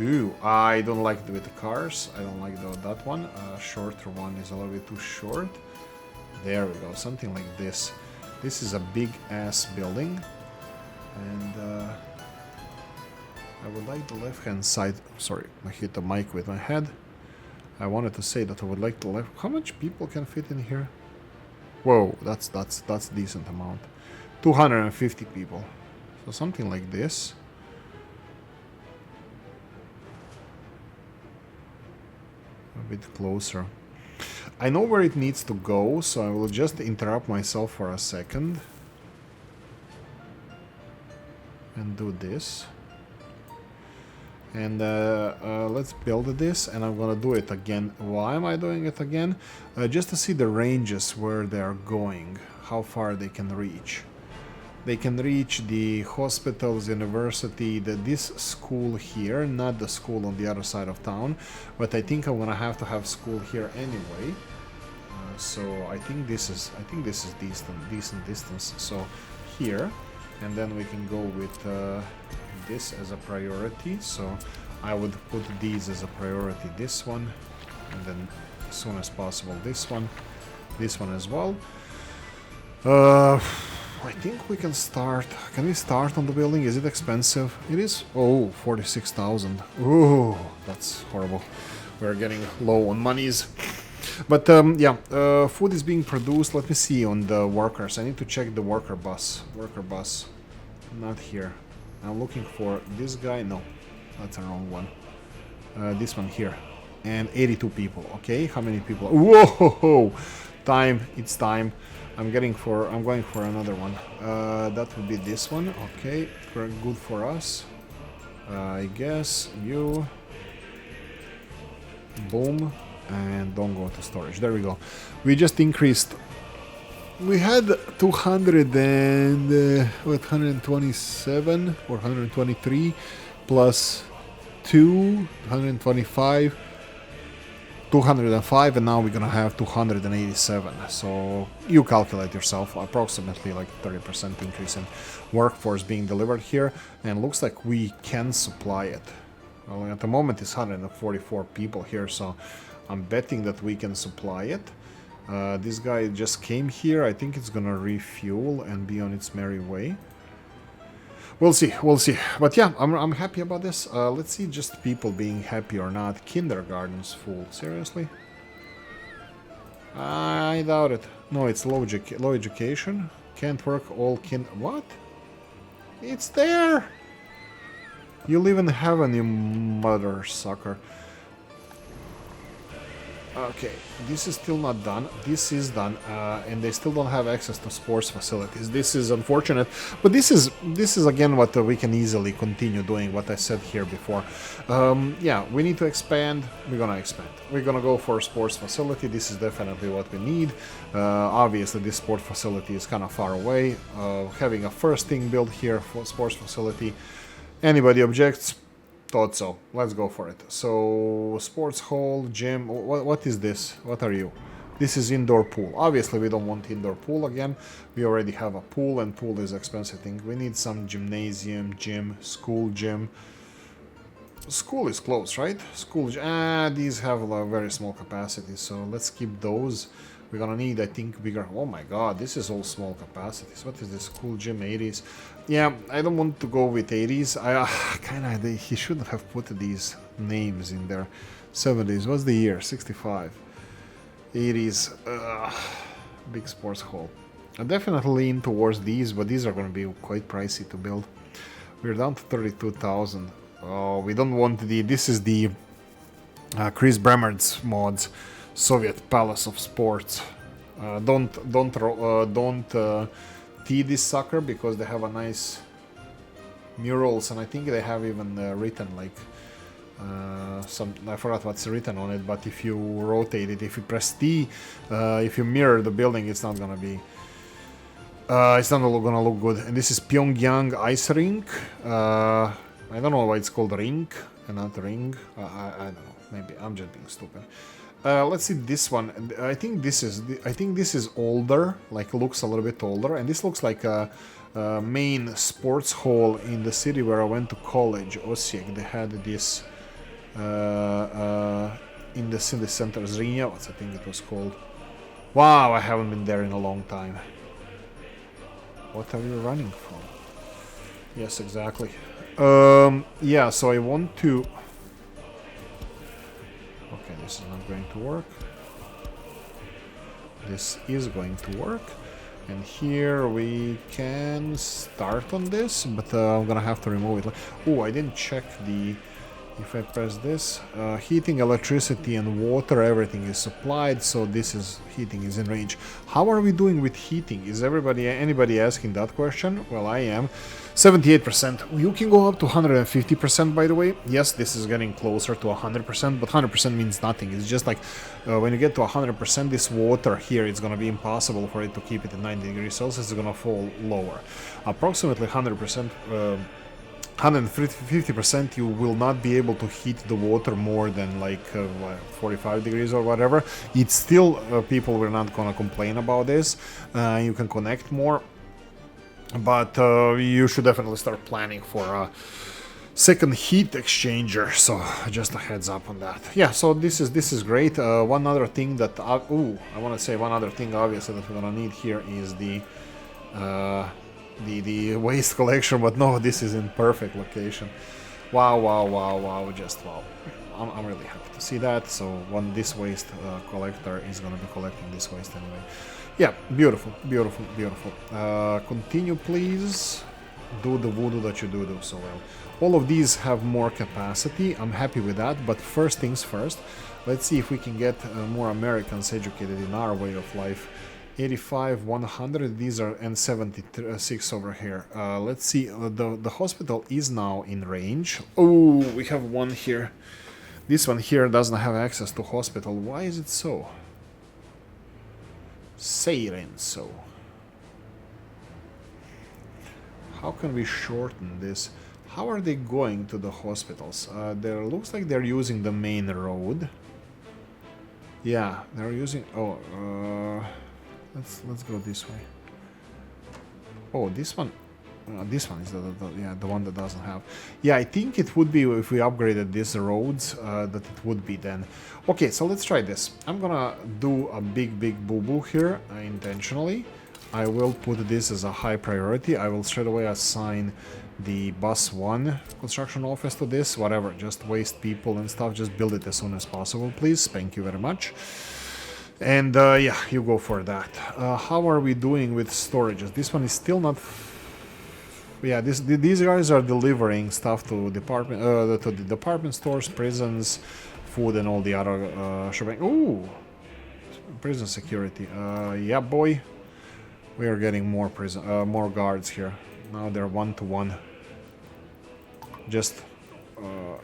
Ooh, I don't like it with the cars. I don't like that one. Shorter one is a little bit too short. There we go, something like this. This is a big ass building, and I would like the left hand side. Sorry, I hit the mic with my head. I wanted to say that I would like the left. How much people can fit in here? Whoa, that's decent amount. 250 people. So something like this. A bit closer. I know where it needs to go, so I will just interrupt myself for a second and do this. And let's build this, and I'm gonna do it again. Why am I doing it again? Just to see the ranges where they are going, how far they can reach. They can reach the hospitals, university, this school here, not the school on the other side of town, but I think I'm gonna have to have school here anyway. So I think this is decent distance. So here, and then we can go with this as a priority. So I would put these as a priority, this one, and then as soon as possible this one as well. I think we can start. Can we start on the building? Is it expensive? It is. Oh, 46,000. Ooh, that's horrible. We're getting low on monies. But yeah, food is being produced. Let me see on the workers. I need to check the worker bus. Not here. I'm looking for this guy. No, that's the wrong one. This one here. And 82 people. Okay, how many people? Whoa! Time. It's time. I'm going for another one. That would be this one. Okay, good for us. I guess you. Boom. And don't go to storage. There we go. We just increased. We had 127 or 123 plus 125, 205, and now we're gonna have 287. So you calculate yourself, approximately like 30% increase in workforce being delivered here, and looks like we can supply it. Well, at the moment it's 144 people here, so I'm betting that we can supply it. This guy just came here. I think it's gonna refuel and be on its merry way. We'll see. But yeah, I'm happy about this. Let's see just people being happy or not. Kindergarten's full. Seriously? I doubt it. No, it's low education. Can't work all What? It's there! You live in heaven, you mother sucker. Okay, this is still not done. This is done, and they still don't have access to sports facilities. This is unfortunate, but this is again what we can easily continue doing. What I said here before. Yeah, we need to expand. We're gonna expand. We're gonna go for a sports facility. This is definitely what we need. Obviously, this sport facility is kind of far away. Having a first thing built here for sports facility. Anybody objects? Thought so. Let's go for it. So, sports hall, gym. What is this? What are you? This is indoor pool. Obviously, we don't want indoor pool again. We already have a pool, and pool is expensive thing. We need some gymnasium, gym, school gym. School is closed, right? School. These have a very small capacity, so let's keep those. We're gonna need, I think, bigger. Oh my god, this is all small capacities. What is this? School gym 80s. Yeah, I don't want to go with 80s. He shouldn't have put these names in there. 70s. What's the year? 65. 80s. Big sports hall. I definitely lean towards these, but these are going to be quite pricey to build. We're down to 32,000. Oh, we don't want the. This is the Chris Bremer's mods, Soviet Palace of Sports. Don't tee this sucker because they have a nice murals, and I think they have even written like. I forgot what's written on it, but if you rotate it, if you press T, if you mirror the building, it's not gonna be. It's not gonna look good. And this is Pyongyang Ice Rink. I don't know why it's called rink and not ring. I don't know. Maybe I'm just being stupid. Let's see this one. I think this is older. Like looks a little bit older, and this looks like a main sports hall in the city where I went to college, Osijek. They had this. In the city center, Zrinja, I think it was called. Wow, I haven't been there in a long time. What are you running from? Yes, exactly. Yeah, so I want to... Okay, this is not going to work. This is going to work. And here we can start on this, but I'm gonna have to remove it. Oh, I didn't check the... If I press this, heating, electricity, and water, everything is supplied, so heating is in range. How are we doing with heating? Is anybody asking that question? Well, I am. 78%. You can go up to 150%, by the way. Yes, this is getting closer to 100%, but 100% means nothing. It's just like when you get to 100%, this water here, it's going to be impossible for it to keep it at 90 degrees Celsius. It's going to fall lower. Approximately 100%. 150% you will not be able to heat the water more than like 45 degrees or whatever. It's still people were not gonna complain about this. You can connect more, but you should definitely start planning for a second heat exchanger. So just a heads up on that. Yeah, so this is great. One other thing that I want to say one other thing obviously that we're gonna need here is the waste collection, but no, this is in perfect location. Wow, just wow. I'm really happy to see that. So this waste collector is gonna be collecting this waste anyway. Yeah, beautiful. Continue, please. Do the voodoo that you do so well. All of these have more capacity. I'm happy with that, but first things first, let's see if we can get more Americans educated in our way of life. 85, 100, these are N76 over here. Let's see, the hospital is now in range. Oh, we have one here. This one here doesn't have access to hospital. Why is it so? Siren so. How can we shorten this? How are they going to the hospitals? There looks like they're using the main road. Yeah, they're using... Let's go this way. Oh, this one is the one that doesn't have. Yeah, I think it would be if we upgraded these roads that it would be then. Okay, so let's try this. I'm gonna do a big boo-boo here intentionally. I will put this as a high priority. I will straight away assign the bus 1 construction office to this. Whatever, just waste people and stuff. Just build it as soon as possible, please. Thank you very much. And yeah, you go for that. How are we doing with storages? This one is still not... Yeah, these guys are delivering stuff to the department stores, prisons, food, and all the other shopping. Ooh, prison security. Yeah, boy, we are getting more more guards here. Now they're 1-to-1. Just.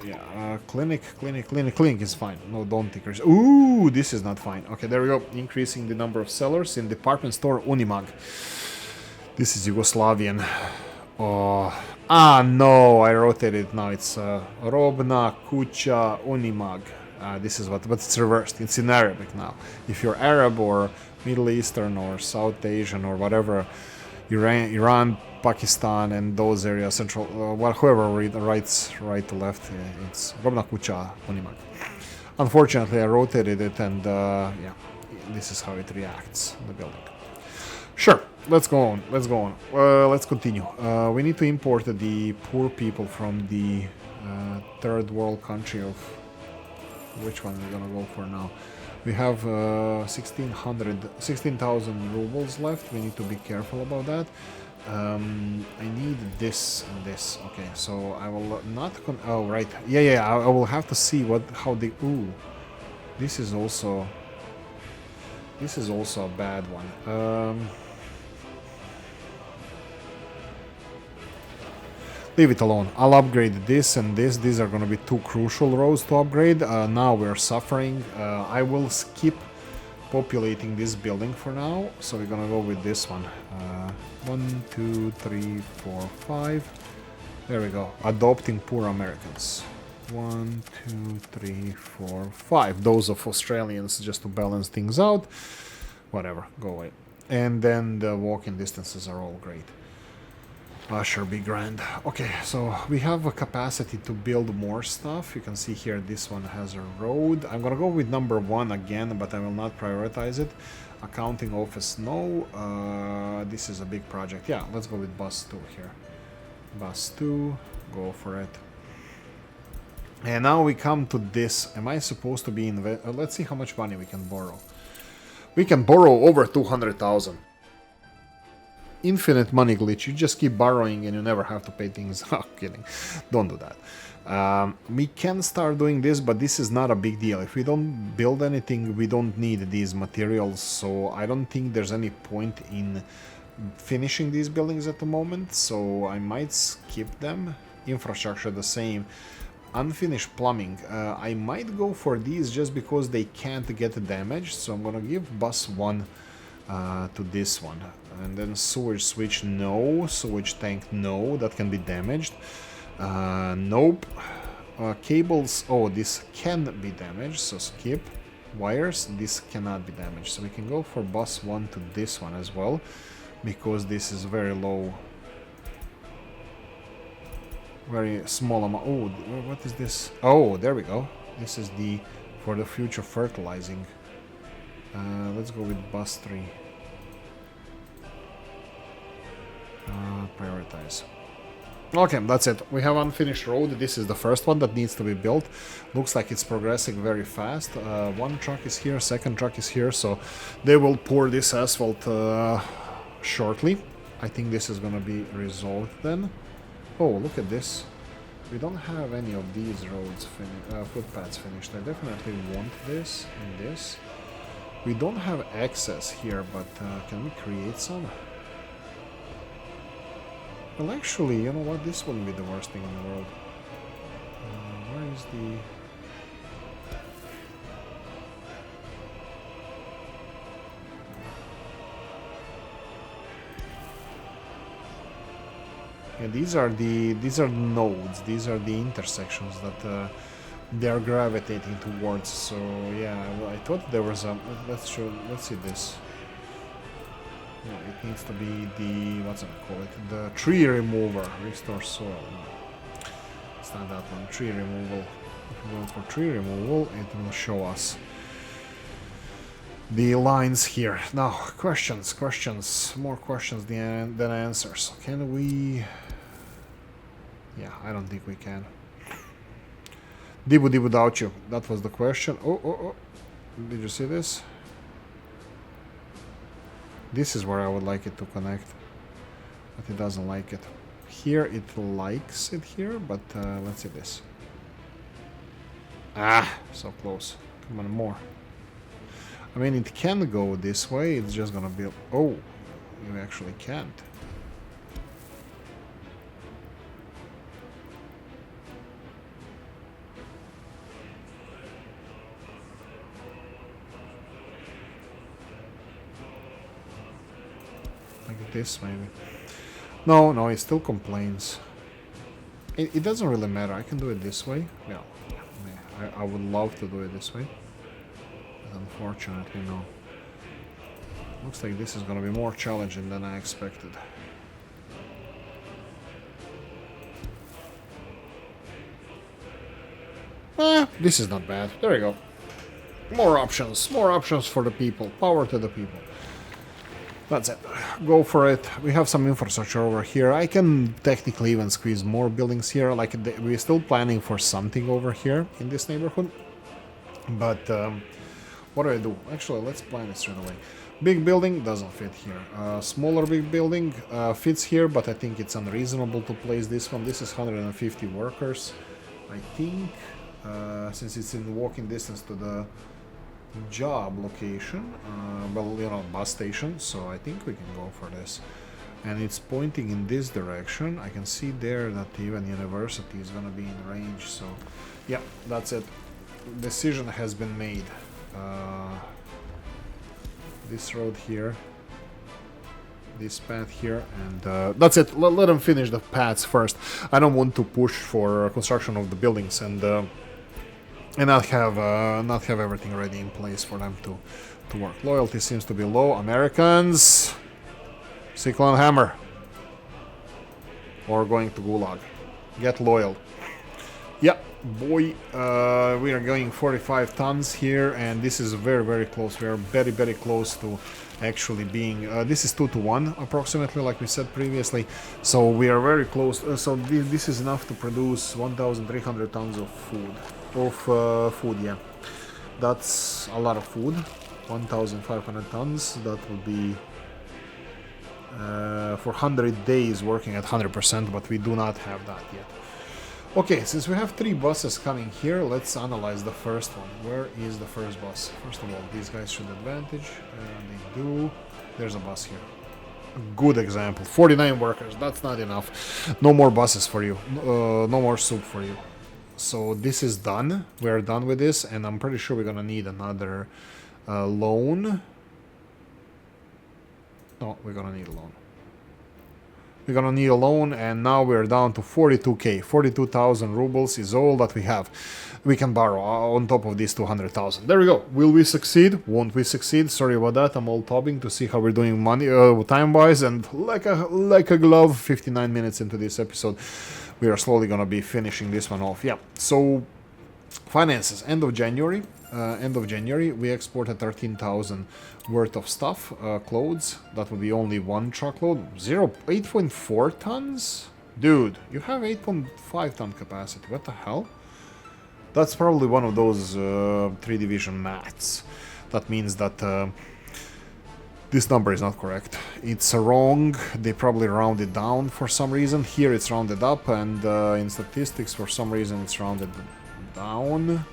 Yeah, clinic is fine. No, don't increase. Ooh, this is not fine. Okay, there we go. Increasing the number of sellers in department store Unimag. This is Yugoslavian. Oh, ah, no, I rotated. Now it's Robna Kucha Unimag. This is what, but it's reversed. It's in Arabic now. If you're Arab or Middle Eastern or South Asian or whatever, Iran, Pakistan, and those areas, central, whoever writes right to left, it's Robna Kucha Unimag. Unfortunately, I rotated it, and yeah, this is how it reacts, the building. Sure, let's go on. Let's continue. We need to import the poor people from the third world country of which one we're gonna go for now. We have 16,000 rubles left. We need to be careful about that. I need this and this. Okay, so I will not. Oh right, yeah. I will have to see how the. Ooh, this is also. This is also a bad one. Leave it alone. I'll upgrade this and this. These are going to be two crucial roads to upgrade. Now we're suffering. I will skip populating this building for now. So we're going to go with this one. 1, 2, 3, 4, 5. There we go. Adopting poor Americans. 1, 2, 3, 4, 5. Those of Australians just to balance things out. Whatever. Go away. And then the walking distances are all great. Sure, be grand. Okay, so we have a capacity to build more stuff. You can see here this one has a road. I'm gonna go with number 1 again, but I will not prioritize it. Accounting office, no. This is a big project. Yeah, let's go with bus 2 here. Bus 2, go for it. And now we come to this. Am I supposed to be let's see how much money we can borrow. We can borrow over 200,000. Infinite money glitch. You just keep borrowing and you never have to pay things. Oh, kidding. Don't do that. We can start doing this, but this is not a big deal. If we don't build anything, we don't need these materials, so I don't think there's any point in finishing these buildings at the moment, so I might skip them. Infrastructure the same. Unfinished plumbing. I might go for these just because they can't get damaged, so I'm gonna give bus 1 to this one. And then sewage switch, no. Sewage tank, no. That can be damaged. Nope. Cables, oh, this can be damaged, so skip. Wires, this cannot be damaged. So we can go for bus 1 to this one as well, because this is very low. Very small amount. Oh, what is this? Oh, there we go. This is for the future fertilizing. Let's go with bus 3. Prioritize. Okay, that's it. We have unfinished road. This is the first one that needs to be built. Looks like it's progressing very fast. One truck is here, second truck is here, so they will pour this asphalt shortly. I think this is gonna be resolved then. Oh, look at this. We don't have any of these roads footpaths finished. I definitely want this and this. We don't have access here, but can we create some? Well, actually, you know what? This wouldn't be the worst thing in the world. Where is the... Yeah, these are the nodes. These are the intersections that they are gravitating towards. So yeah, I thought there was a. Let's see this. Yeah, it needs to be the, what's it called? The tree remover. Restore soil. No. It's not that one. Tree removal. If we go for tree removal, it will show us the lines here. Now, questions. More questions than answers. Can we... Yeah, I don't think we can. Dibu without you. That was the question. Oh. Did you see this? This is where I would like it to connect, but it doesn't like it. Here it likes it here, but let's see this. Ah, so close. Come on, more. I mean, it can go this way, it's just gonna be... Oh, you actually can't. Like this, maybe. No, no, he still complains. It doesn't really matter. I can do it this way. Yeah, I would love to do it this way. But unfortunately, no. Looks like this is gonna be more challenging than I expected. This is not bad. There you go. More options for the people. Power to the people. That's it. Go for it. We have some infrastructure over here. I can technically even squeeze more buildings here. Like, we're still planning for something over here in this neighborhood. But what do I do? Actually, let's plan it straight away. Big building doesn't fit here. Smaller big building fits here, but I think it's unreasonable to place this one. This is 150 workers, I think, since it's in walking distance to the job location, well, you know, bus station, so I think we can go for this. And it's pointing in this direction. I can see there that even university is gonna be in range, so yeah, that's it. Decision has been made. This road here, this path here, and that's it. Let them finish the paths first. I don't want to push for construction of the buildings and not have everything ready in place for them to work. Loyalty seems to be low. Americans, Cyclone Hammer, or going to Gulag. Get loyal. Yeah, boy, we are going 45 tons here, and this is very, very close. We are very, very close to actually being... this is 2 to 1, approximately, like we said previously. So we are very close. So this is enough to produce 1,300 tons of food. Yeah. That's a lot of food. 1,500 tons. That would be... for 100 days working at 100%, but we do not have that yet. Okay, since we have 3 buses coming here, let's analyze the first one. Where is the first bus? First of all, these guys should advantage, and they do. There's a bus here. A good example. 49 workers, that's not enough. No more buses for you. No more soup for you. So this is done. We're done with this, and I'm pretty sure we're gonna need another loan. No, we're gonna need a loan. We're gonna need a loan, and now we're down to 42k. 42,000 rubles is all that we have. We can borrow on top of these 200,000. There we go. Will we succeed? Won't we succeed? Sorry about that. I'm all tobbing to see how we're doing money time-wise, and like a glove, 59 minutes into this episode, we are slowly gonna be finishing this one off. Yeah. So finances. End of January, we exported 13,000 worth of stuff, clothes. That would be only 1 truckload. 8.4 tons? Dude, you have 8.5 ton capacity. What the hell? That's probably one of those 3 division maths. That means that this number is not correct. It's wrong. They probably rounded down for some reason. Here it's rounded up, and in statistics for some reason it's rounded down.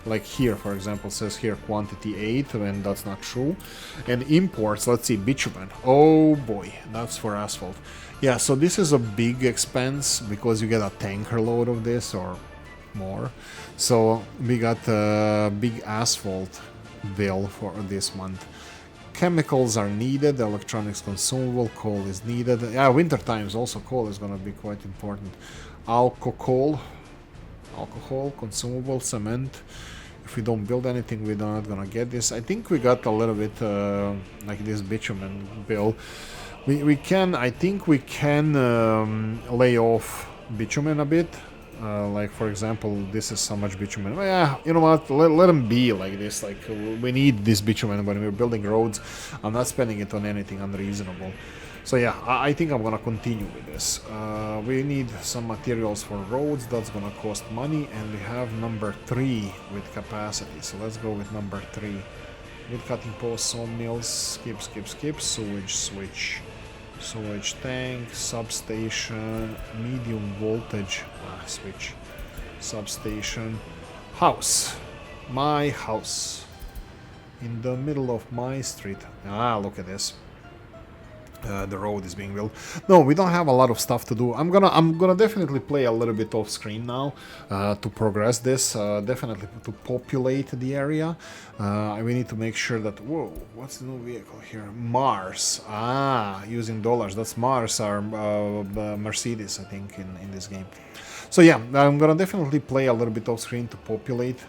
Like here, for example, says here quantity 8, and that's not true. And imports, let's see, bitumen. Oh boy, that's for asphalt. Yeah, so this is a big expense because you get a tanker load of this or more. So we got a big asphalt bill for this month. Chemicals are needed, electronics consumable, coal is needed. Yeah, winter times also coal is gonna be quite important. Alcohol, consumable, cement. If we don't build anything, we're not gonna get this. I think we got a little bit like this bitumen bill. I think we can lay off bitumen a bit. Like, for example, this is so much bitumen. Well, yeah, you know what? Let them be like this. Like, we need this bitumen when we're building roads. I'm not spending it on anything unreasonable. So yeah, I think I'm gonna continue with this. We need some materials for roads. That's gonna cost money, and we have number 3 with capacity. So let's go with number 3. Wood cutting posts, sawmills, skip, sewage switch. Sewage tank, substation, medium voltage switch, substation, house, my house, in the middle of my street. Ah, look at this. The road is being built. No, we don't have a lot of stuff to do. I'm gonna definitely play a little bit off screen now to progress this. Definitely to populate the area. We need to make sure that. Whoa, what's the new vehicle here? Mars. Ah, using dollars. That's Mars, our Mercedes, I think, in this game. So yeah, I'm gonna definitely play a little bit off screen to populate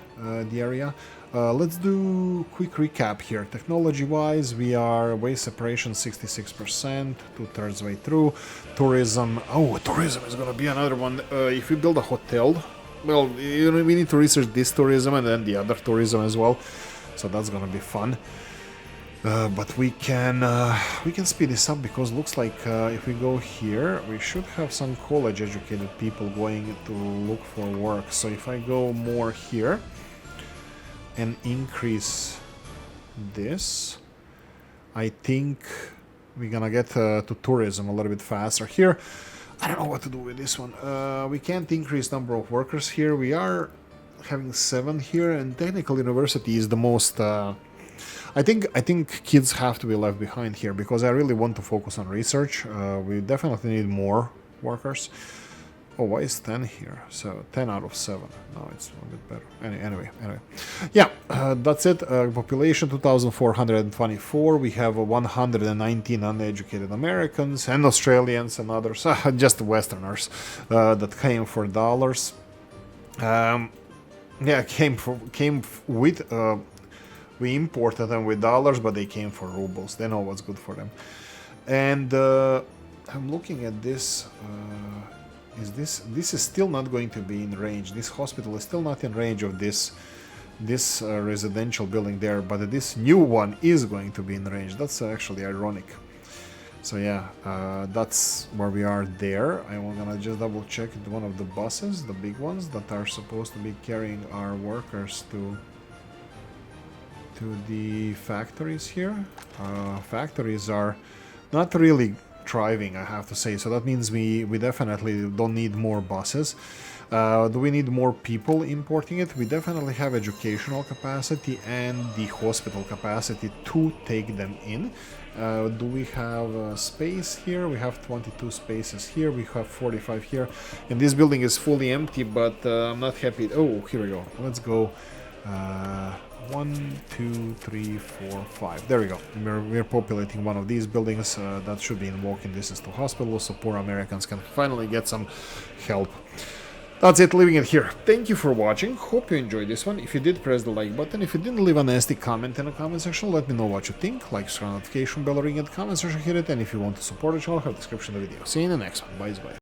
the area. Let's do quick recap here. Technology-wise, we are waste separation 66%, 2/3 way through. Tourism, oh, tourism is gonna be another one. If we build a hotel, well, you know, we need to research this tourism and then the other tourism as well. So that's gonna be fun. But we can speed this up because looks like if we go here, we should have some college-educated people going to look for work. So if I go more here and increase this, I think we're gonna get to tourism a little bit faster here. I don't know what to do with this one. We can't increase number of workers here. We are having 7 here, and technical university is the most. I think kids have to be left behind here because I really want to focus on research. We definitely need more workers. Oh, why is 10 here? So 10 out of 7. No, it's a bit better. Anyway. Yeah, that's it. Population 2,424. We have 119 uneducated Americans and Australians and others, just Westerners that came for dollars. Yeah, came with. We imported them with dollars, but they came for rubles. They know what's good for them. And I'm looking at this. This is still not going to be in range. This hospital is still not in range of this residential building there, but this new one is going to be in range. That's actually ironic. So yeah, that's where we are there. I'm gonna just double check one of the buses, the big ones that are supposed to be carrying our workers to the factories here. Factories are not really thriving, I have to say, so that means we definitely don't need more buses. Do we need more people importing it? We definitely have educational capacity and the hospital capacity to take them in. Do we have space here? We have 22 spaces here, we have 45 here, and this building is fully empty, but I'm not happy. Oh, here we go. Let's go. 1, 2, 3, 4, 5. There we go. We're populating one of these buildings that should be in walking distance to hospitals, so poor Americans can finally get some help. That's it, leaving it here. Thank you for watching. Hope you enjoyed this one. If you did, press the like button. If you didn't, leave a nasty comment in the comment section. Let me know what you think. Like, subscribe, notification bell, ring at the comment section, hit it. And if you want to support the channel, have a description of the video. See you in the next one. Bye.